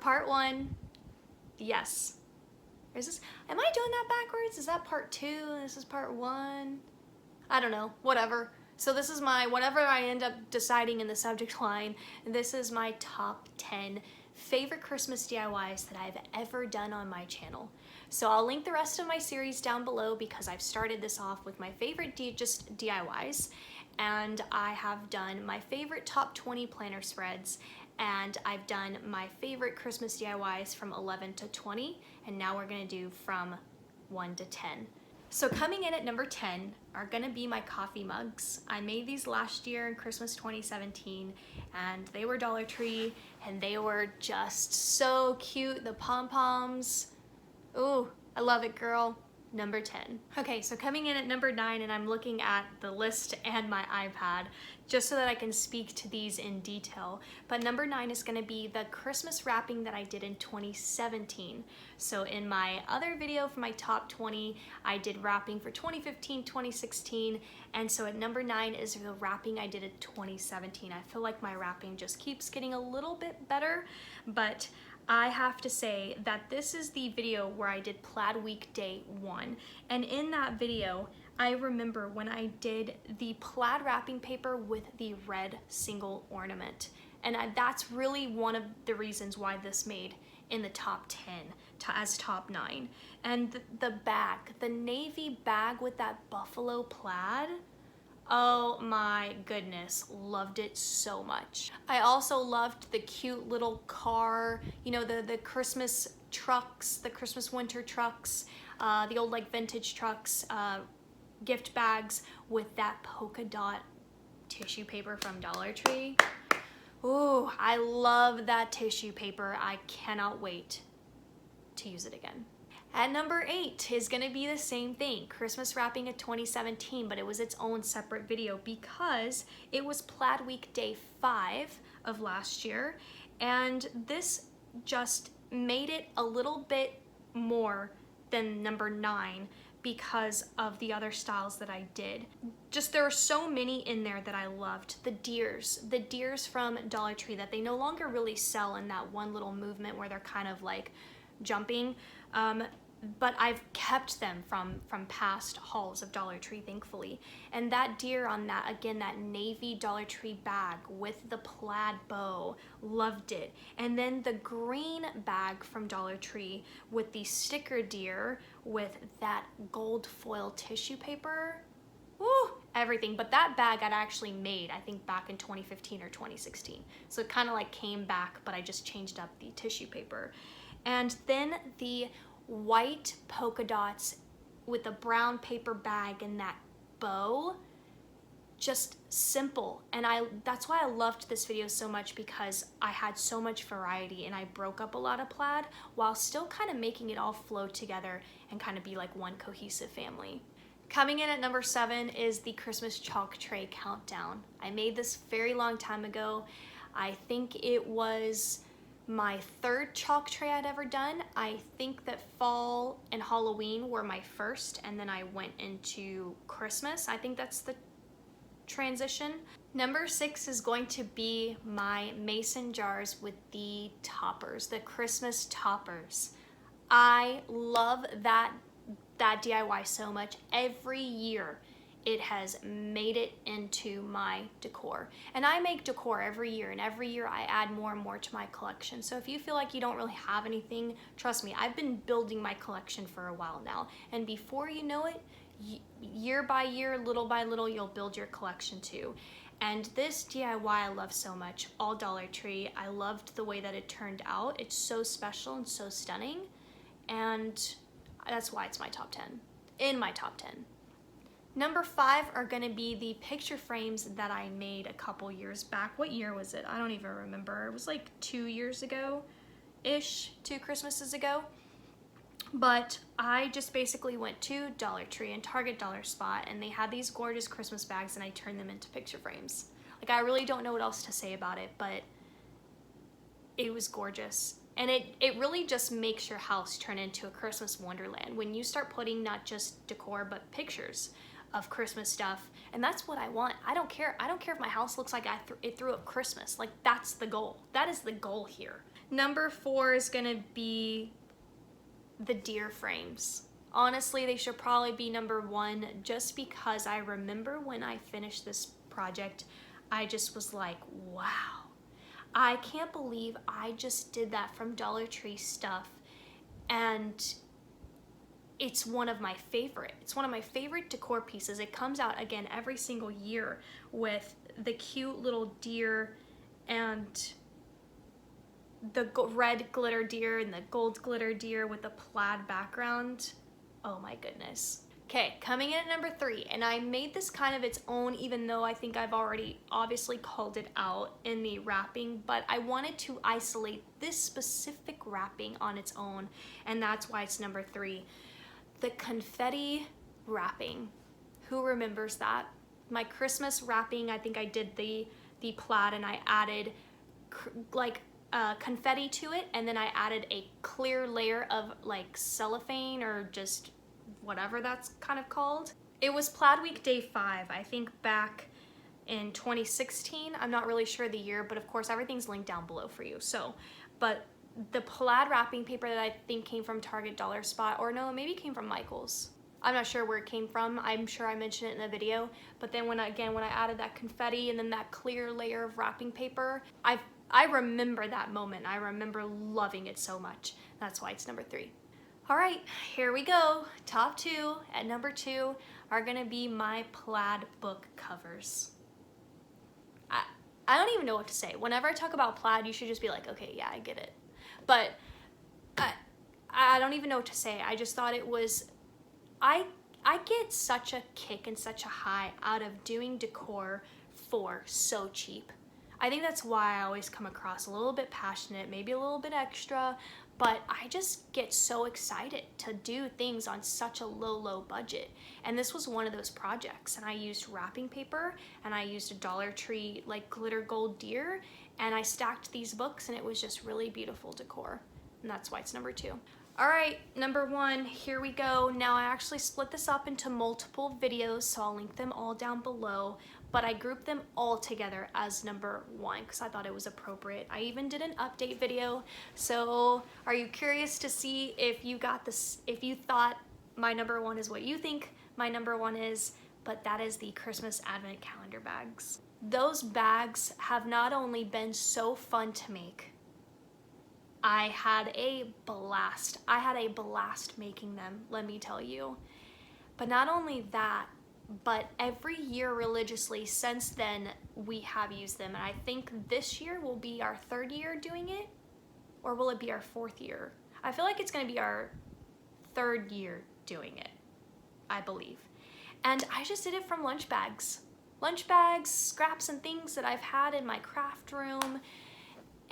part 1, yes. Is this, am I doing that backwards? Is that part 2? This is part 1? I don't know, whatever. So this is my, whatever I end up deciding in the subject line, this is my top 10 favorite Christmas DIYs that I've ever done on my channel. So I'll link the rest of my series down below because I've started this off with my favorite just DIYs, and I have done my favorite top 20 planner spreads, and I've done my favorite Christmas DIYs from 11 to 20, and now we're gonna do from 1 to 10. So coming in at number 10 are gonna be my coffee mugs. I made these last year in Christmas 2017, and they were Dollar Tree, and they were just so cute. The pom-poms, ooh, I love it, girl. Number 10. Okay, so coming in at number 9, and I'm looking at the list and my iPad just so that I can speak to these in detail. But number 9 is gonna be the Christmas wrapping that I did in 2017. So in my other video for my top 20, I did wrapping for 2015, 2016, and so at number 9 is the wrapping I did in 2017. I feel like my wrapping just keeps getting a little bit better, but I have to say that this is the video where I did Plaid Week Day 1, and in that video I remember when I did the plaid wrapping paper with the red single ornament, and that's really one of the reasons why this made in the top 10 as top 9. And the bag, the navy bag with that buffalo plaid, oh my goodness, loved it so much. I also loved the cute little car, you know, the Christmas trucks, the Christmas winter trucks, the old like vintage trucks, gift bags with that polka dot tissue paper from Dollar Tree. Ooh, I love that tissue paper. I cannot wait to use it again. At number 8 is gonna be the same thing, Christmas wrapping of 2017, but it was its own separate video because it was Plaid Week Day 5 of last year, and this just made it a little bit more than number 9 because of the other styles that I did. Just there were so many in there that I loved. The deers from Dollar Tree that they no longer really sell in that one little movement where they're kind of like jumping, but I've kept them from past hauls of Dollar Tree, thankfully. And that deer on that, again, that navy Dollar Tree bag with the plaid bow, loved it. And then the green bag from Dollar Tree with the sticker deer with that gold foil tissue paper, woo, everything. But that bag I'd actually made, I think back in 2015 or 2016. So it kind of like came back, but I just changed up the tissue paper. And then the white polka dots with the brown paper bag and that bow, just simple. And that's why I loved this video so much, because I had so much variety and I broke up a lot of plaid while still kind of making it all flow together and kind of be like one cohesive family. Coming in at number 7 is the Christmas chalk tray countdown. I made this very long time ago. I think it was my 3rd chalk tray I'd ever done. I think that fall and Halloween were my first, and then I went into Christmas. I think that's the transition. Number 6 is going to be my mason jars with the toppers, the Christmas toppers. I love that DIY so much. Every year it has made it into my decor. And I make decor every year, and every year I add more and more to my collection. So if you feel like you don't really have anything, trust me, I've been building my collection for a while now. And before you know it, year by year, little by little, you'll build your collection too. And this DIY I love so much, all Dollar Tree. I loved the way that it turned out. It's so special and so stunning. And that's why it's my top 10, in my top 10. Number 5 are gonna be the picture frames that I made a couple years back. What year was it? I don't even remember. It was like 2 years ago-ish, 2 Christmases ago. But I just basically went to Dollar Tree and Target Dollar Spot, and they had these gorgeous Christmas bags, and I turned them into picture frames. Like, I really don't know what else to say about it, but it was gorgeous. And it really just makes your house turn into a Christmas wonderland when you start putting not just decor, but pictures of Christmas stuff. And that's what I want. I don't care if my house looks like it threw up Christmas. Like, that's the goal. That is the goal here. Number 4 is gonna be the deer frames. Honestly, they should probably be number 1 just because I remember when I finished this project, I just was like, wow, I can't believe I just did that from Dollar Tree stuff, and it's one of my favorite. It's one of my favorite decor pieces. It comes out again every single year with the cute little deer and the red glitter deer and the gold glitter deer with the plaid background. Oh my goodness. Okay, coming in at number 3, and I made this kind of its own, even though I think I've already obviously called it out in the wrapping, but I wanted to isolate this specific wrapping on its own, and that's why it's number 3. The confetti wrapping. Who remembers that? My Christmas wrapping, I think I did the plaid, and I added confetti to it, and then I added a clear layer of like cellophane or just whatever that's kind of called. It was Plaid Week Day 5, I think back in 2016. I'm not really sure the year, but of course everything's linked down below for you. So, but the plaid wrapping paper that I think came from Target Dollar Spot, or no, maybe it came from Michael's. I'm not sure where it came from. I'm sure I mentioned it in the video, but then when I added that confetti and then that clear layer of wrapping paper, I remember that moment. I remember loving it so much. That's why it's number 3. All right, here we go. Top 2. At number 2 are gonna be my plaid book covers. I don't even know what to say. Whenever I talk about plaid, you should just be like, okay, yeah, I get it. But I don't even know what to say. I just thought it was, I get such a kick and such a high out of doing decor for so cheap. I think that's why I always come across a little bit passionate, maybe a little bit extra, but I just get so excited to do things on such a low budget. And this was one of those projects, and I used wrapping paper, and I used a Dollar Tree like glitter gold deer, and I stacked these books, and it was just really beautiful decor. And that's why it's number 2. All right, number 1, here we go. Now I actually split this up into multiple videos, so I'll link them all down below, but I grouped them all together as number 1 because I thought it was appropriate. I even did an update video, so are you curious to see if you got this, if you thought my number 1 is what you think my number 1 is, but that is the Christmas Advent Calendar bags. Those bags have not only been so fun to make, I had a blast. I had a blast making them, let me tell you. But not only that, but every year religiously since then, we have used them. And I think this year will be our 3rd year doing it, or will it be our 4th year? I feel like it's gonna be our 3rd year doing it, I believe. And I just did it from lunch bags. Lunch bags, scraps and things that I've had in my craft room.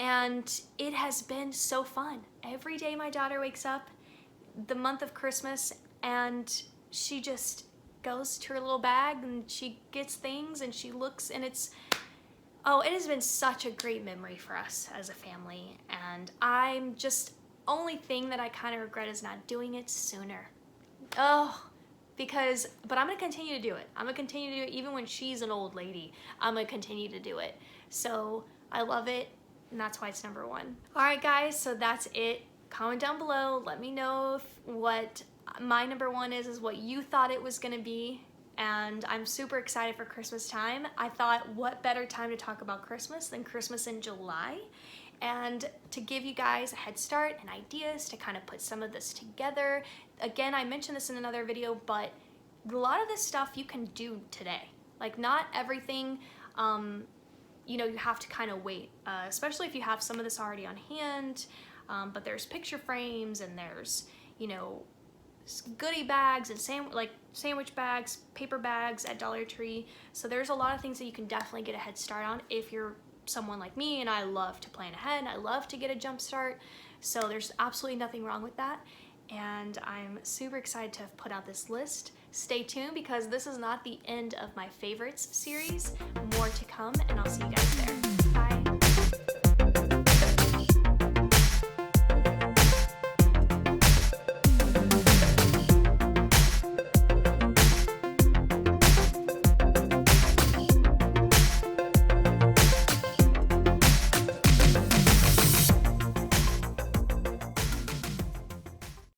And it has been so fun. Every day my daughter wakes up, the month of Christmas, and she just goes to her little bag and she gets things and she looks, and it has been such a great memory for us as a family. And I'm just, only thing that I kind of regret is not doing it sooner. But I'm gonna continue to do it. I'm gonna continue to do it even when she's an old lady. I'm gonna continue to do it. So I love it. And that's why it's number 1. All right, guys, so that's it. Comment down below. Let me know if what my number 1 is what you thought it was gonna be. And I'm super excited for Christmas time. I thought, what better time to talk about Christmas than Christmas in July? And to give you guys a head start and ideas to kind of put some of this together. Again, I mentioned this in another video, but a lot of this stuff you can do today. Like, not everything, you have to kind of wait, especially if you have some of this already on hand, but there's picture frames and there's, goodie bags and sandwich bags, paper bags at Dollar Tree. So there's a lot of things that you can definitely get a head start on if you're someone like me, and I love to plan ahead. I love to get a jump start. So there's absolutely nothing wrong with that. And I'm super excited to have put out this list. Stay tuned because this is not the end of my favorites series. More to come, and I'll see you guys there. Bye.